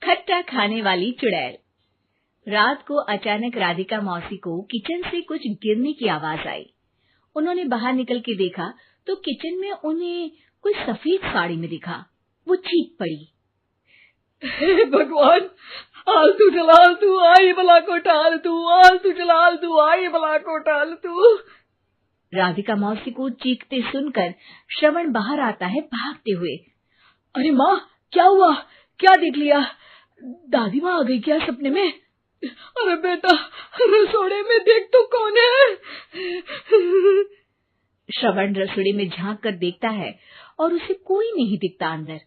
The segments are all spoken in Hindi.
खट्टा खाने वाली चुड़ैल। रात को अचानक राधिका मौसी को किचन से कुछ गिरने की आवाज आई। उन्होंने बाहर निकल के देखा तो किचन में उन्हें कोई सफेद साड़ी में दिखा। वो चीख पड़ी, हे भगवान, आलतू जलाल तू आई भला को टाल तू, आलतू जलाल तू आई भला को टाल तू। राधिका मौसी को चीखते सुनकर श्रवण बाहर आता है भागते हुए। अरे माँ, क्या हुआ? क्या देख लिया? दादी माँ आ गई क्या सपने में? अरे बेटा, रसोड़े में देख तो कौन है? श्रवण रसोड़े में झांक कर देखता है और उसे कोई नहीं दिखता अंदर।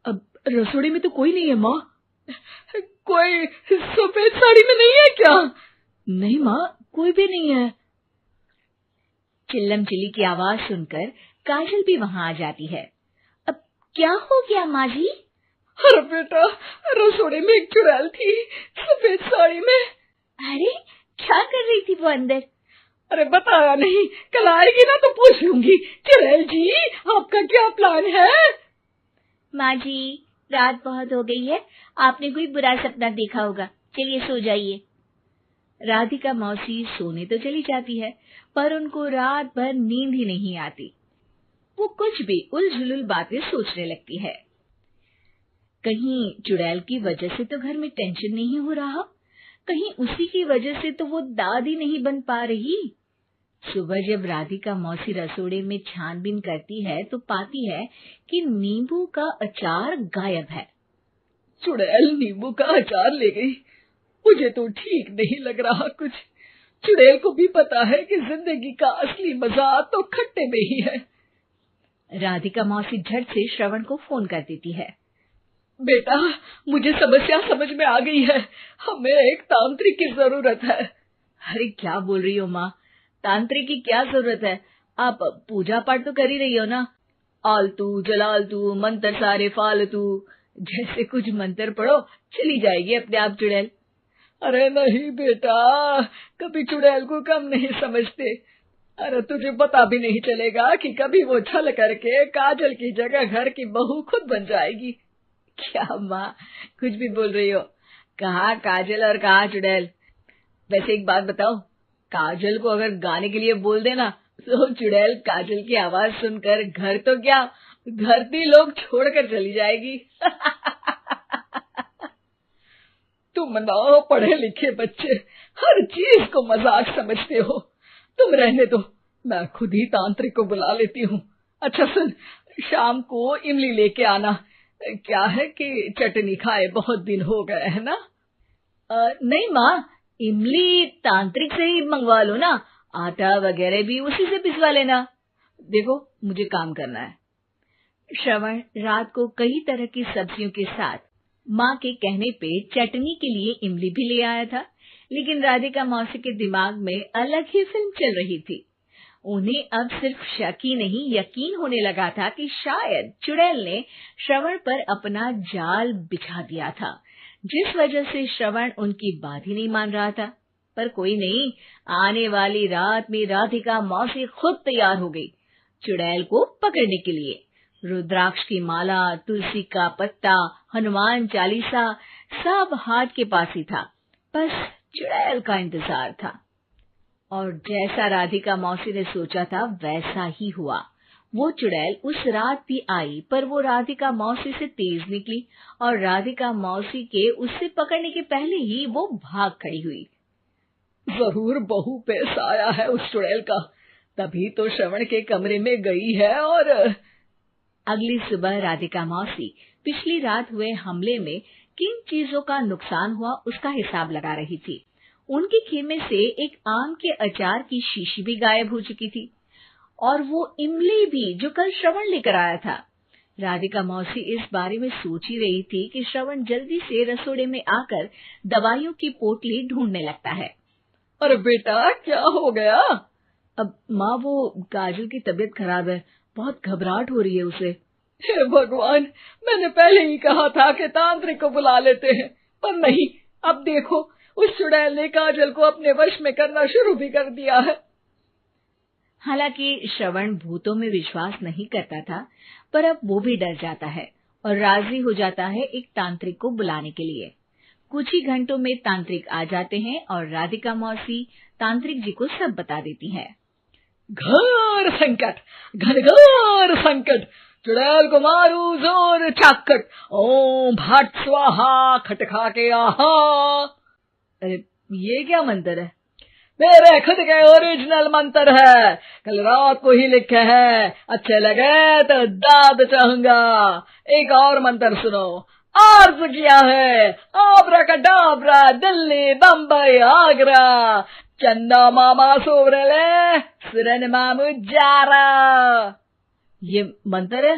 अब रसोड़े में तो कोई नहीं है माँ। कोई सफेद साड़ी में नहीं है क्या? नहीं माँ, कोई भी नहीं है। चिल्लम चिल्ली की आवाज सुनकर काजल भी वहां आ जाती है। अब क्या हो गया माँ जी? अरे बेटा, रसोड़े में एक चुड़ैल थी सफेद साड़ी में। अरे क्या कर रही थी वो अंदर? अरे बताया नहीं, कल आएगी ना तो पूछ लूंगी। चुड़ैल जी, आपका क्या प्लान है? माँ जी, रात बहुत हो गई है, आपने कोई बुरा सपना देखा होगा, चलिए सो जाइए। राधिका मौसी सोने तो चली जाती है, पर उनको रात भर नींद ही नहीं आती। वो कुछ भी उलझुल बातें सोचने लगती है। कहीं चुड़ैल की वजह से तो घर में टेंशन नहीं हो रहा, कहीं उसी की वजह से तो वो दादी नहीं बन पा रही। सुबह जब राधिका मौसी रसोड़े में छानबीन करती है तो पाती है कि नींबू का अचार गायब है। चुड़ैल नींबू का अचार ले गई, मुझे तो ठीक नहीं लग रहा कुछ। चुड़ैल को भी पता है कि जिंदगी का असली मजा तो खट्टे में ही है। राधिका मौसी झट से श्रवण को फोन कर देती है। बेटा, मुझे समस्या समझ में आ गई है, हमें एक तांत्रिक की जरूरत है। अरे क्या बोल रही हो माँ, तांत्रिक की क्या जरूरत है? आप पूजा पाठ तो कर ही रही हो ना। आलतू जलालतू मंत्र सारे फालतू जैसे कुछ मंत्र पढ़ो, चली जाएगी अपने आप चुड़ैल। अरे नहीं बेटा, कभी चुड़ैल को कम नहीं समझते। अरे तुझे पता भी नहीं चलेगा कि कभी वो छल करके काजल की जगह घर की बहू खुद बन जाएगी। क्या माँ, कुछ भी बोल रही हो? कहाँ काजल और कहाँ चुड़ैल? वैसे एक बात बताओ, काजल को अगर गाने के लिए बोल देना तो चुड़ैल काजल की आवाज सुनकर घर तो क्या, धरती लोग छोड़कर चली जाएगी। तुम ना पढ़े लिखे बच्चे हर चीज को मजाक समझते हो। तुम रहने दो, मैं खुद ही तांत्रिक को बुला लेती हूँ। अच्छा सुन, शाम को इमली लेके आना। क्या है कि चटनी खाए बहुत दिन हो गए है ना। नहीं माँ, इमली तांत्रिक से ही मंगवा लो ना, आटा वगैरह भी उसी से पिसवा लेना। देखो मुझे काम करना है। श्रवण रात को कई तरह की सब्जियों के साथ माँ के कहने पे चटनी के लिए इमली भी ले आया था, लेकिन राधिका मौसी के दिमाग में अलग ही फिल्म चल रही थी। उन्हें अब सिर्फ शक ही नहीं यकीन होने लगा था कि शायद चुड़ैल ने श्रवण पर अपना जाल बिछा दिया था, जिस वजह से श्रवण उनकी बात ही नहीं मान रहा था। पर कोई नहीं, आने वाली रात में राधिका मौसी खुद तैयार हो गई चुड़ैल को पकड़ने के लिए। रुद्राक्ष की माला, तुलसी का पत्ता, हनुमान चालीसा सब हाथ के पास ही था, बस चुड़ैल का इंतजार था। और जैसा राधिका मौसी ने सोचा था वैसा ही हुआ। वो चुड़ैल उस रात भी आई, पर वो राधिका मौसी से तेज निकली और राधिका मौसी के उससे पकड़ने के पहले ही वो भाग खड़ी हुई। जरूर बहू पे साया है उस चुड़ैल का, तभी तो श्रवण के कमरे में गई है। और अगली सुबह राधिका मौसी पिछली रात हुए हमले में किन चीजों का नुकसान हुआ उसका हिसाब लगा रही थी। उनके खेमे से एक आम के अचार की शीशी भी गायब हो चुकी थी, और वो इमली भी जो कल श्रवण लेकर आया था। राधिका मौसी इस बारे में सोच ही रही थी कि श्रवण जल्दी से रसोड़े में आकर दवाइयों की पोटली ढूंढने लगता है। अरे बेटा, क्या हो गया? अब माँ, वो काजल की तबीयत खराब है, बहुत घबराहट हो रही है उसे। हे भगवान, मैंने पहले ही कहा था कि तांत्रिक को बुला लेते हैं, पर नहीं, अब देखो उस चुड़ैल ने काजल को अपने वश में करना शुरू भी कर दिया है। हालांकि श्रवण भूतों में विश्वास नहीं करता था, पर अब वो भी डर जाता है और राजी हो जाता है एक तांत्रिक को बुलाने के लिए। कुछ ही घंटों में तांत्रिक आ जाते हैं और राधिका मौसी तांत्रिक जी को सब बता देती है। घोर संकट, घनघोर संकट, चुड़ैल को मारू जोर चाकट, ओम भट स्वाहा खटखा के आहा। अरे ये क्या मंत्र है? मेरे खुद के ओरिजिनल मंत्र है, कल रात को ही लिखे हैं, अच्छे लगे तो दाद चाहूंगा। एक और मंत्र सुनो, अर्ज किया है आब्राकडाब्रा, दिल्ली बम्बई आगरा, चंदा मामा सोवरले सुरन मामू जारा। ये मंत्र है?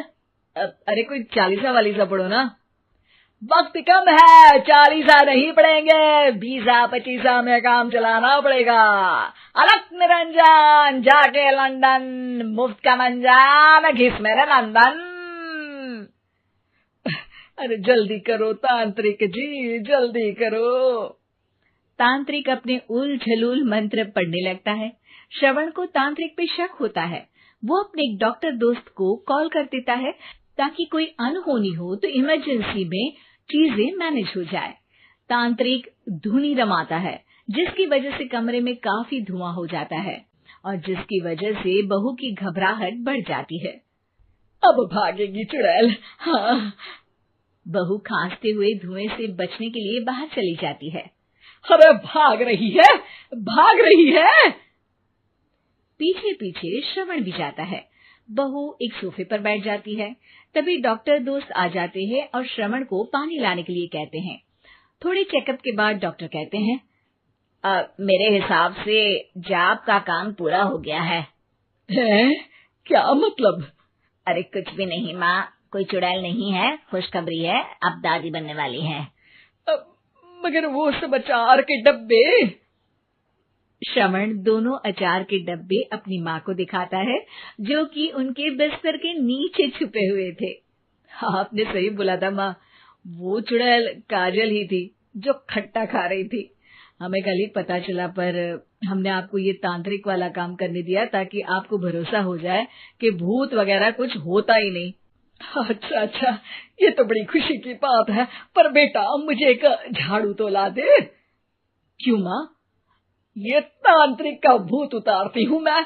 अरे कोई 40 वाली सा पढ़ो ना। वक्त कम है, 40 नहीं पड़ेंगे, 20-25 में काम चलाना पड़ेगा। अलग निरंजन जाके लंदन, मुफ्त का मंजान घिस मेरे नंदन। अरे जल्दी करो तांत्रिक जी, जल्दी करो। तांत्रिक अपने उल झलूल मंत्र पढ़ने लगता है। श्रवण को तांत्रिक पे शक होता है। वो अपने एक डॉक्टर दोस्त को कॉल कर देता है ताकि कोई अनहोनी हो तो इमरजेंसी में चीजें मैनेज हो जाए। तांत्रिक धुनी रमाता है, जिसकी वजह से कमरे में काफी धुआं हो जाता है और जिसकी वजह से बहू की घबराहट बढ़ जाती है। अब भागेगी चुड़ैल। हाँ। बहू खांसते हुए धुएं से बचने के लिए बाहर चली जाती है। अरे भाग रही है, भाग रही है। पीछे पीछे श्रवण भी जाता है। बहू एक सोफे पर बैठ जाती है। तभी डॉक्टर दोस्त आ जाते हैं और श्रवण को पानी लाने के लिए कहते हैं। थोड़े चेकअप के बाद डॉक्टर कहते हैं, मेरे हिसाब से जाप का काम पूरा हो गया है। क्या मतलब? अरे कुछ भी नहीं माँ, कोई चुड़ैल नहीं है, खुशखबरी है, अब दादी बनने वाली है। मगर वो सब अचार के डब्बे। श्रवण दोनों अचार के डब्बे अपनी माँ को दिखाता है, जो कि उनके बिस्तर के नीचे छुपे हुए थे। आपने सही बोला था माँ, वो चुड़ैल काजल ही थी जो खट्टा खा रही थी। हमें कल ही पता चला, पर हमने आपको ये तांत्रिक वाला काम करने दिया ताकि आपको भरोसा हो जाए कि भूत वगैरह कुछ होता ही नहीं। अच्छा अच्छा, ये तो बड़ी खुशी की बात है, पर बेटा मुझे एक झाड़ू तो ला दे। क्यों माँ? ये तांत्रिक का भूत उतारती हूँ मैं।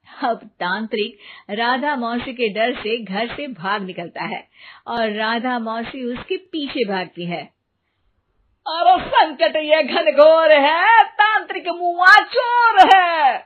अब तांत्रिक राधा मौसी के डर से घर से भाग निकलता है और राधा मौसी उसके पीछे भागती है। अरे संकट ये घनघोर है, तांत्रिक मुआ चोर है।